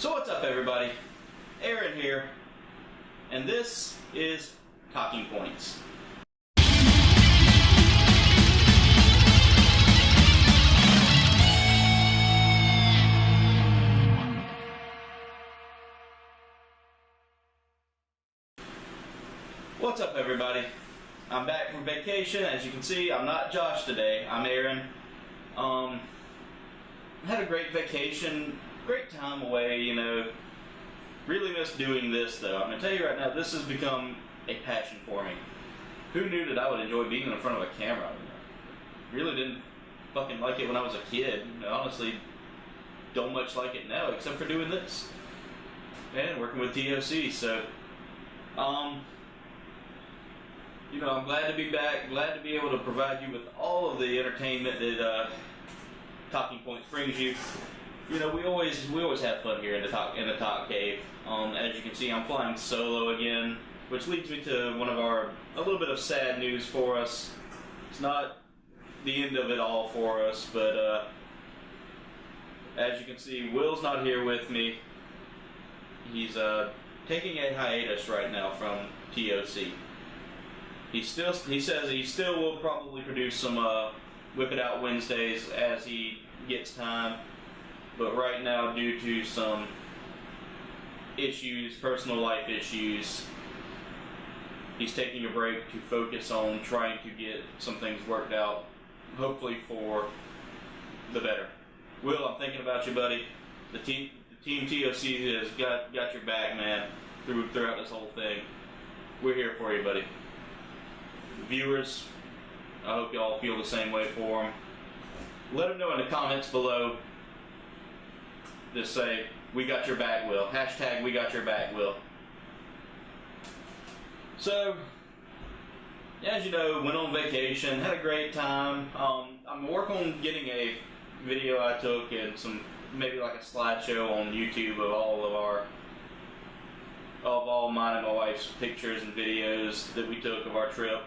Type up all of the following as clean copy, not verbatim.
So what's up, everybody? Aaron here, and this is Talking Points. What's up, everybody? I'm back from vacation. As you can see, I'm not Josh today. I'm Aaron. Had a great vacation, great time away, you know. Really miss doing this, though. I'm going to tell you right now, this has become a passion for me. Who knew that I would enjoy being in front of a camera? Really didn't fucking like it when I was a kid. I honestly don't much like it now, except for doing this. And working with ToC, so... you know, I'm glad to be back, glad to be able to provide you with all of the entertainment that Talking Points brings you. You know, we always have fun here in the ToC Cave. As you can see, I'm flying solo again, which leads me to a little bit of sad news for us. It's not the end of it all for us, but as you can see, Will's not here with me. He's taking a hiatus right now from ToC. He says he still will probably produce some Whip It Out Wednesdays as he gets time, but right now, due to some issues, personal life issues, he's taking a break to focus on trying to get some things worked out, hopefully for the better. Will, I'm thinking about you, buddy. The team ToC has got your back, man, throughout this whole thing. We're here for you, buddy. Viewers, I hope y'all feel the same way for him. Let him know in the comments below. Just say, "We got your back, Will." Hashtag, "We got your back, Will." So, as you know, went on vacation, had a great time. I'm working on getting a video I took and maybe like a slideshow on YouTube of all mine and my wife's pictures and videos that we took of our trip.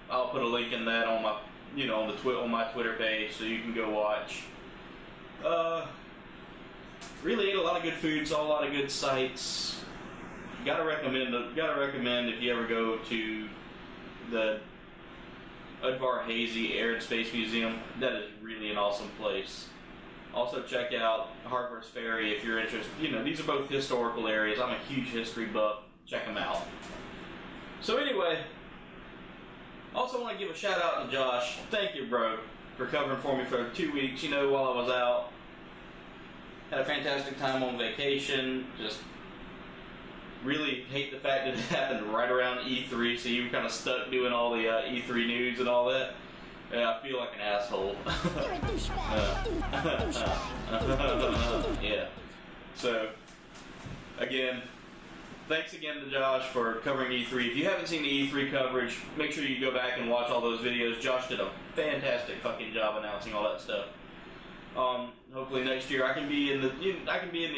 I'll put a link in that on my, on my Twitter page, so you can go watch. Really ate a lot of good food, saw a lot of good sights. Gotta recommend if you ever go to the Udvar Hazy Air and Space Museum. That is really an awesome place. Also check out Harper's Ferry if you're interested. These are both historical areas. I'm a huge history buff. Check them out. So anyway, also want to give a shout out to Josh. Thank you, bro, for covering for me for 2 weeks, while I was out. Had a fantastic time on vacation. Just really hate the fact that it happened right around E3, so you were kind of stuck doing all the E3 news and all that. Yeah, I feel like an asshole. You're a douchebag. Yeah. So, again, thanks again to Josh for covering E3. If you haven't seen the E3 coverage, make sure you go back and watch all those videos. Josh did a fantastic fucking job announcing all that stuff. Hopefully next year I can be in the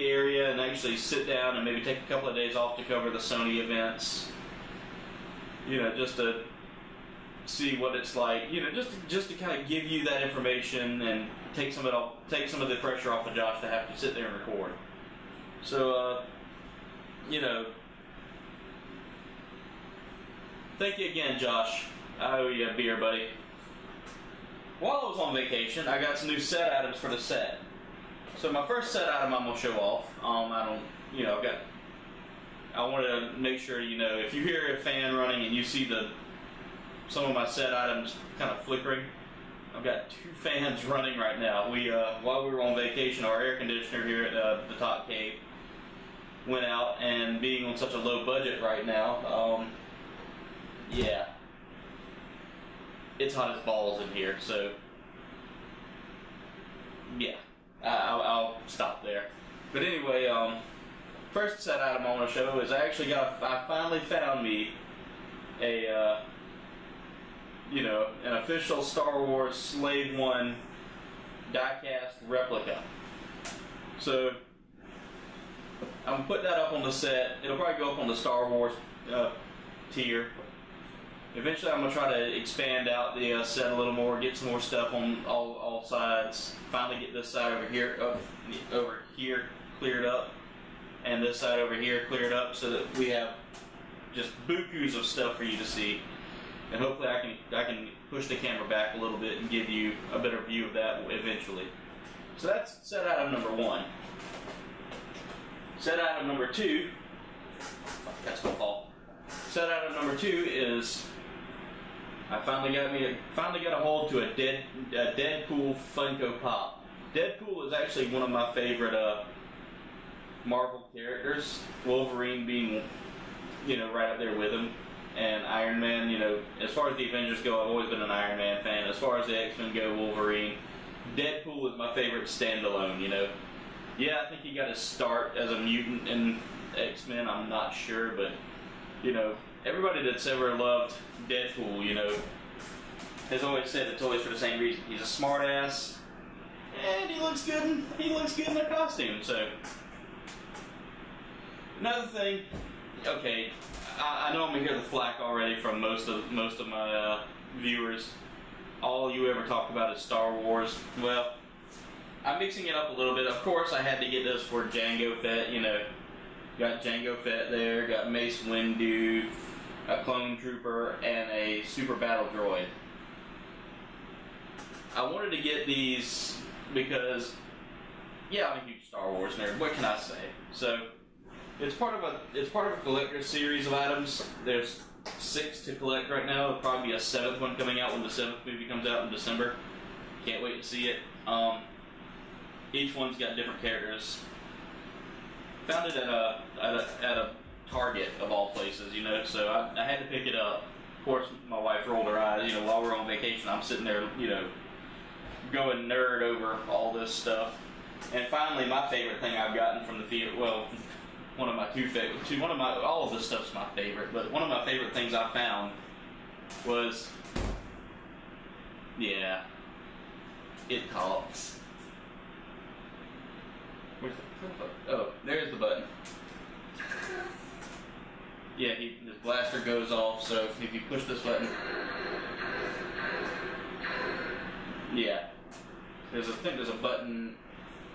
area and actually sit down and maybe take a couple of days off to cover the Sony events. Just to see what it's like. Just to kind of give you that information and take some of the pressure off of Josh to have to sit there and record. So, thank you again, Josh. I owe you a beer, buddy. While I was on vacation, I got some new set items for the set. So my first set item I'm gonna show off. I wanted to make sure, if you hear a fan running and you see some of my set items kind of flickering, I've got 2 fans running right now. While we were on vacation, our air conditioner here at the ToC Cave went out, and being on such a low budget right now, yeah, it's hot as balls in here. So yeah, I'll stop there. But anyway, first set item I want to show is I finally found me an official Star Wars Slave One die-cast replica. So I'm putting that up on the set. It'll probably go up on the Star Wars tier. Eventually, I'm gonna try to expand out the set a little more, get some more stuff on all sides. Finally, get this side over here cleared up, and this side over here cleared up, so that we have just bukus of stuff for you to see. And hopefully, I can push the camera back a little bit and give you a better view of that eventually. So that's set item number 1. Set item number 2. That's gonna fall. Set item number 2 is I finally got a hold to a Deadpool Funko Pop. Deadpool is actually one of my favorite Marvel characters. Wolverine being, right up there with him, and Iron Man. As far as the Avengers go, I've always been an Iron Man fan. As far as the X-Men go, Wolverine. Deadpool is my favorite standalone. Yeah, I think he got his start as a mutant in X-Men. I'm not sure, but everybody that's ever loved Deadpool, has always said it's always for the same reason. He's a smart ass, and he looks good. He looks good in the costume. So another thing, okay, I know I'm gonna hear the flack already from most of my viewers. All you ever talk about is Star Wars. Well, I'm mixing it up a little bit. Of course, I had to get this for Jango Fett. Got Jango Fett there. Got Mace Windu, a clone trooper, and a super battle droid. I wanted to get these because, yeah, I'm a huge Star Wars nerd. What can I say? So it's part of a collector's series of items. There's 6 to collect right now. There'll probably be a 7th one coming out when the 7th movie comes out in December. Can't wait to see it. Each one's got different characters. Found it at a Target of all places, so I had to pick it up. Of course, my wife rolled her eyes. While we're on vacation, I'm sitting there, going nerd over all this stuff. And finally, my favorite thing I've gotten from the theater, well, one of my all of this stuff's my favorite, but one of my favorite things I found was, yeah, it talks. Oh, there's the button. Yeah, his blaster goes off, so if you push this button, yeah. I think there's a button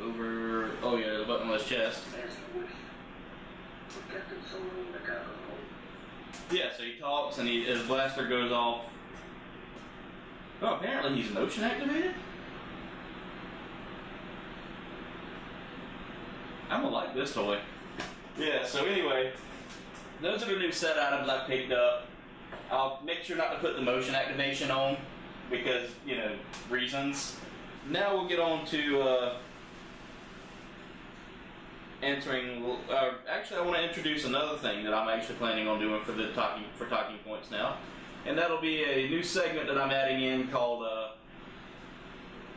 over, oh yeah, there's a button on his chest. Yeah, so he talks and his blaster goes off. Oh, apparently he's motion activated? I'm gonna like this toy. Yeah, so anyway, those are the new set items I picked up. I'll make sure not to put the motion activation on because, reasons. Now we'll get on to answering. Actually, I want to introduce another thing that I'm actually planning on doing for talking points now, and that'll be a new segment that I'm adding in called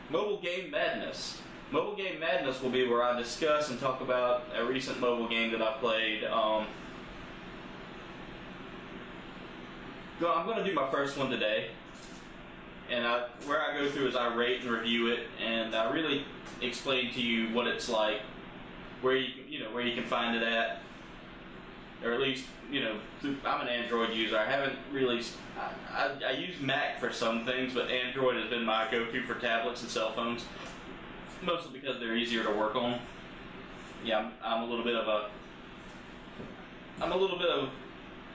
Mobile Game Madness. Mobile Game Madness will be where I discuss and talk about a recent mobile game that I played. I'm going to do my first one today, and where I go through is I rate and review it, and I really explain to you what it's like, where you can find it at, or at least I'm an Android user. I haven't really I use Mac for some things, but Android has been my go-to for tablets and cell phones. Mostly because they're easier to work on. Yeah, I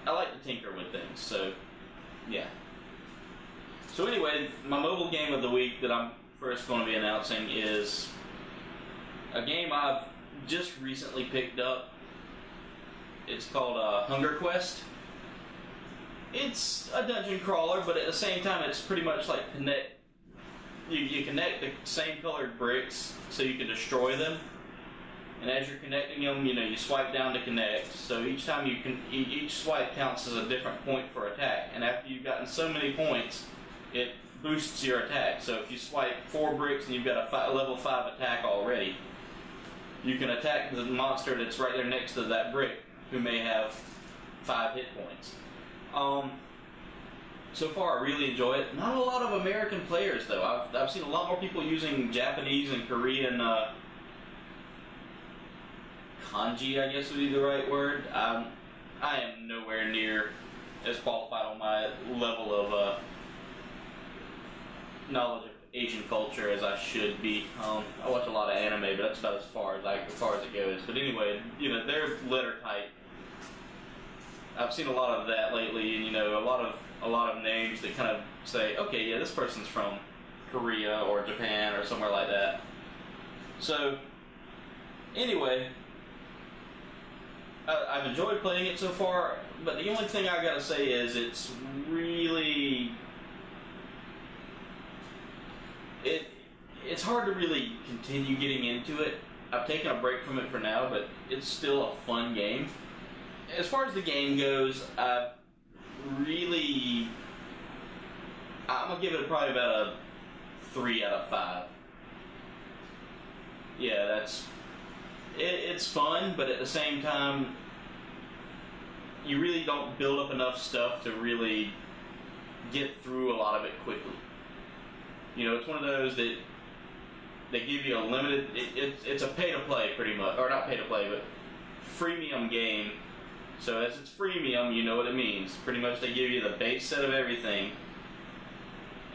like to tinker with things, so yeah. So anyway, my mobile game of the week that I'm first going to be announcing is a game I've just recently picked up. It's called Hunger Quest. It's a dungeon crawler, but at the same time it's pretty much like you connect the same colored bricks so you can destroy them, and as you're connecting them, you swipe down to connect. So each time each swipe counts as a different point for attack, and after you've gotten so many points, it boosts your attack. So if you swipe 4 bricks and you've got a level 5 attack already, you can attack the monster that's right there next to that brick, who may have 5 hit points. So far, I really enjoy it. Not a lot of American players, though. I've seen a lot more people using Japanese and Korean kanji, I guess would be the right word. I am nowhere near as qualified on my level of knowledge of Asian culture as I should be. I watch a lot of anime, but that's about as far as it goes. But anyway, you know, their letter type. I've seen a lot of that lately, and you know, a lot of names that kind of say, okay, yeah, this person's from Korea or Japan or somewhere like that. So, anyway, I've enjoyed playing it so far, but the only thing I gotta say is it's really it's hard to really continue getting into it. I've taken a break from it for now, but it's still a fun game. As far as the game goes, I'm gonna give it probably about a 3 out of 5. Yeah, it's fun, but at the same time, you really don't build up enough stuff to really get through a lot of it quickly. You know, it's one of those that they give you a limited. It's a pay-to-play pretty much, or not pay-to-play, but freemium game. So as it's freemium, you know what it means. Pretty much, they give you the base set of everything,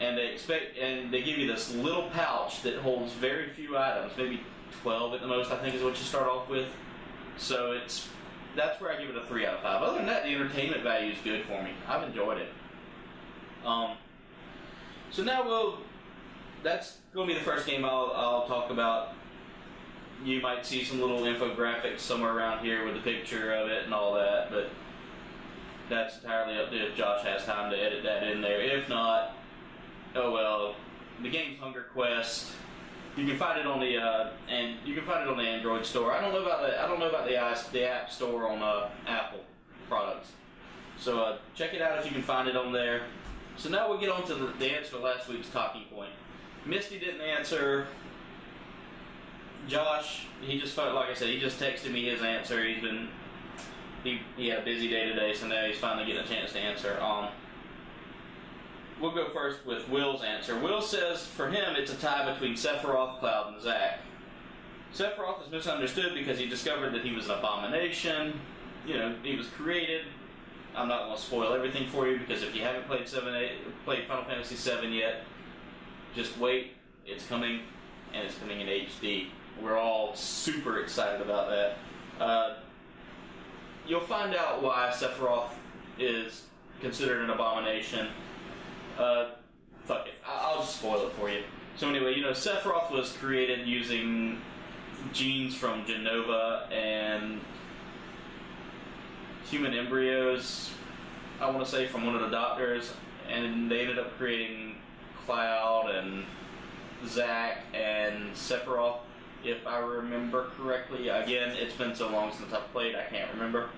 and they give you this little pouch that holds very few items, maybe 12 at the most, I think is what you start off with. So that's where I give it a 3 out of 5. Other than that, the entertainment value is good for me. I've enjoyed it. So now that's going to be the first game I'll talk about. You might see some little infographics somewhere around here with a picture of it and all that, but that's entirely up to if Josh has time to edit that in there. If not, oh well. The game's Hunger Quest. You can find it on the Android store. I don't know about the App Store on Apple products. So check it out if you can find it on there. So now we'll get on to the answer to last week's talking point. Misty didn't answer. Josh, he just felt, like I said, he just texted me his answer. He had a busy day today, so now he's finally getting a chance to answer. We'll go first with Will's answer. Will says for him it's a tie between Sephiroth, Cloud, and Zack. Sephiroth is misunderstood because he discovered that he was an abomination. You know, he was created. I'm not going to spoil everything for you because if you haven't played Final Fantasy VII yet, just wait. It's coming, and it's coming in HD. We're all super excited about that. You'll find out why Sephiroth is considered an abomination. Fuck it. I'll just spoil it for you. So anyway, you know, Sephiroth was created using genes from Genova and human embryos, I want to say, from one of the doctors, and they ended up creating Cloud and Zack and Sephiroth, if I remember correctly. Again, it's been so long since I've played, I can't remember.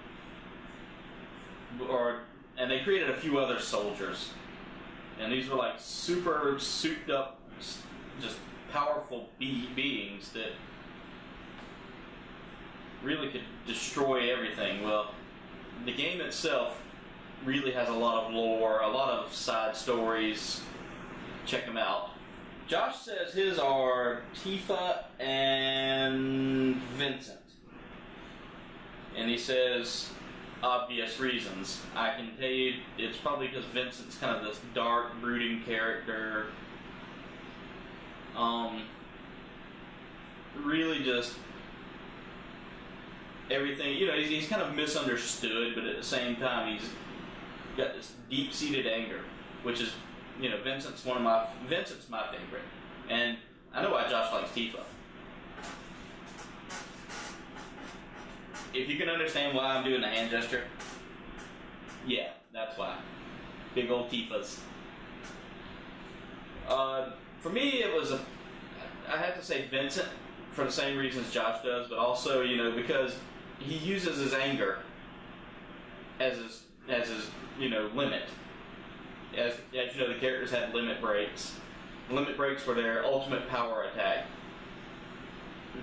And they created a few other soldiers. And these were like super souped up, just powerful beings that really could destroy everything. Well, the game itself really has a lot of lore, a lot of side stories. Check them out. Josh says his are Tifa and Vincent. And he says obvious reasons. I can tell you it's probably because Vincent's kind of this dark, brooding character. Really just everything, you know, he's kind of misunderstood, but at the same time he's got this deep-seated anger, which is, you know, Vincent's my favorite. And I know why Josh likes Tifa. If you can understand why I'm doing the hand gesture, yeah, that's why. Big old Tifas. For me, I have to say Vincent for the same reasons Josh does, but also, you know, because he uses his anger as his you know, limit. As you know, the characters had limit breaks. Limit breaks were their ultimate power attack.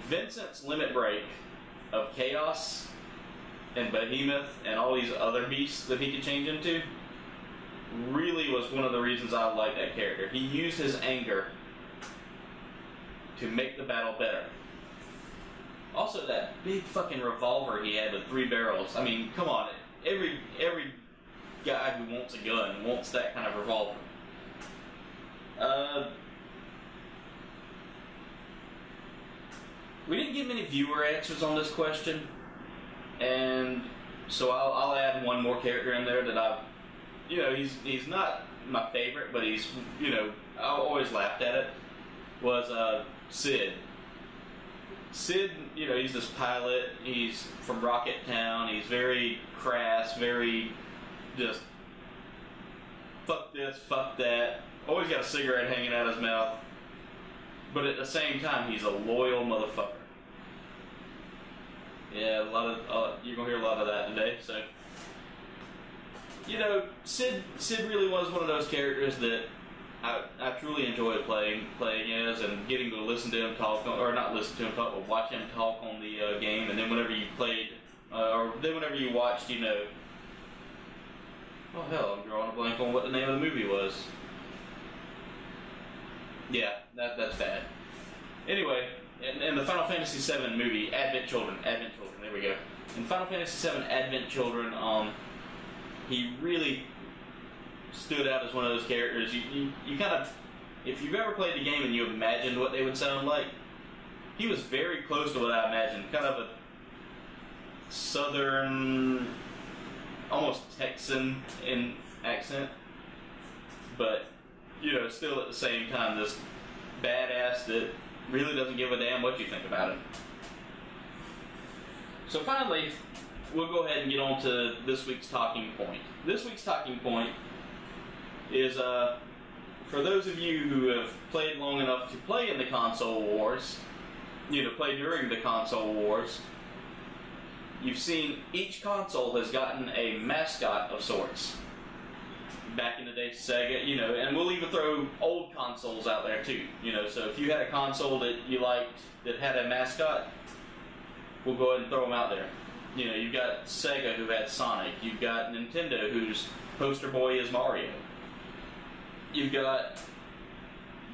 Vincent's limit break of Chaos and Behemoth and all these other beasts that he could change into really was one of the reasons I like that character. He used his anger to make the battle better. Also, that big fucking revolver he had with 3 barrels. I mean, come on. Every guy who wants a gun, wants that kind of revolver. We didn't get many viewer answers on this question, and so I'll add one more character in there that I've, he's not my favorite, but he's, I always laughed at it, was Sid. Sid, he's this pilot, he's from Rocket Town, he's very crass, very just, fuck this, fuck that, always got a cigarette hanging out his mouth, but at the same time, he's a loyal motherfucker. Yeah, you're gonna hear a lot of that today, so. Sid really was one of those characters that I truly enjoyed playing as, and getting to listen to him talk, or not listen to him talk, but watch him talk on the game, and then whenever you played, or then whenever you watched, oh hell, I'm drawing a blank on what the name of the movie was. Yeah, that's bad. Anyway, in the Final Fantasy VII movie, Advent Children, there we go. In Final Fantasy VII Advent Children, he really stood out as one of those characters. You kind of, if you've ever played the game and you imagined what they would sound like, he was very close to what I imagined. Kind of a southern, almost Texan in accent, but still at the same time this badass that really doesn't give a damn what you think about him. So finally, we'll go ahead and get on to this week's talking point. This week's talking point is, for those of you who have played long enough to play in the console wars, play during the console wars, you've seen each console has gotten a mascot of sorts. Back in the day, Sega, and we'll even throw old consoles out there too, so if you had a console that you liked that had a mascot, we'll go ahead and throw them out there. You've got Sega, who had Sonic. You've got Nintendo, whose poster boy is Mario. You've got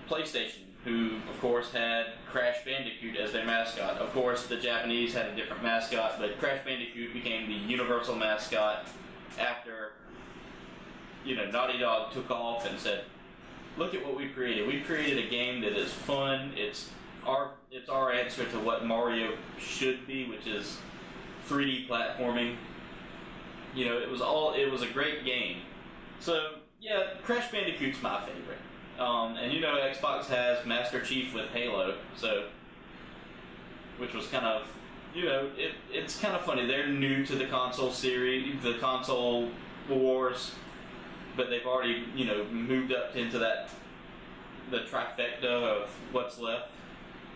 PlayStation, who, of course, had Crash Bandicoot as their mascot. Of course, the Japanese had a different mascot, but Crash Bandicoot became the universal mascot after, Naughty Dog took off and said, look at what we've created. We've created a game that is fun. It's our answer to what Mario should be, which is 3D platforming. It was a great game. So yeah, Crash Bandicoot's my favorite. And Xbox has Master Chief with Halo, so, which was kind of, it's kind of funny. They're new to the console series, the console wars, but they've already, moved up into the trifecta of what's left,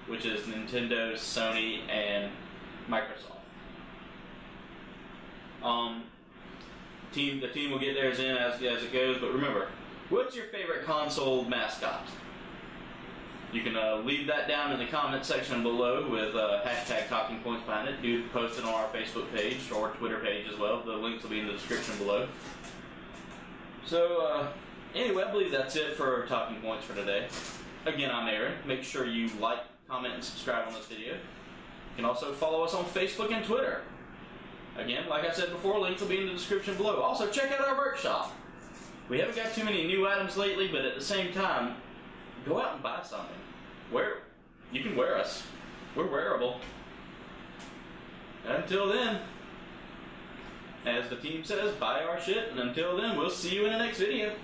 which is Nintendo, Sony, and Microsoft. The team will get theirs in as it goes, but remember, what's your favorite console mascot? You can leave that down in the comment section below with hashtag talking points behind it. Do post it on our Facebook page or Twitter page as well. The links will be in the description below. So, anyway, I believe that's it for talking points for today. Again, I'm Aaron. Make sure you like, comment, and subscribe on this video. You can also follow us on Facebook and Twitter. Again, like I said before, links will be in the description below. Also, check out our workshop. We haven't got too many new items lately, but at the same time, go out and buy something. You can wear us. We're wearable. Until then, as the team says, buy our shit, and until then, we'll see you in the next video.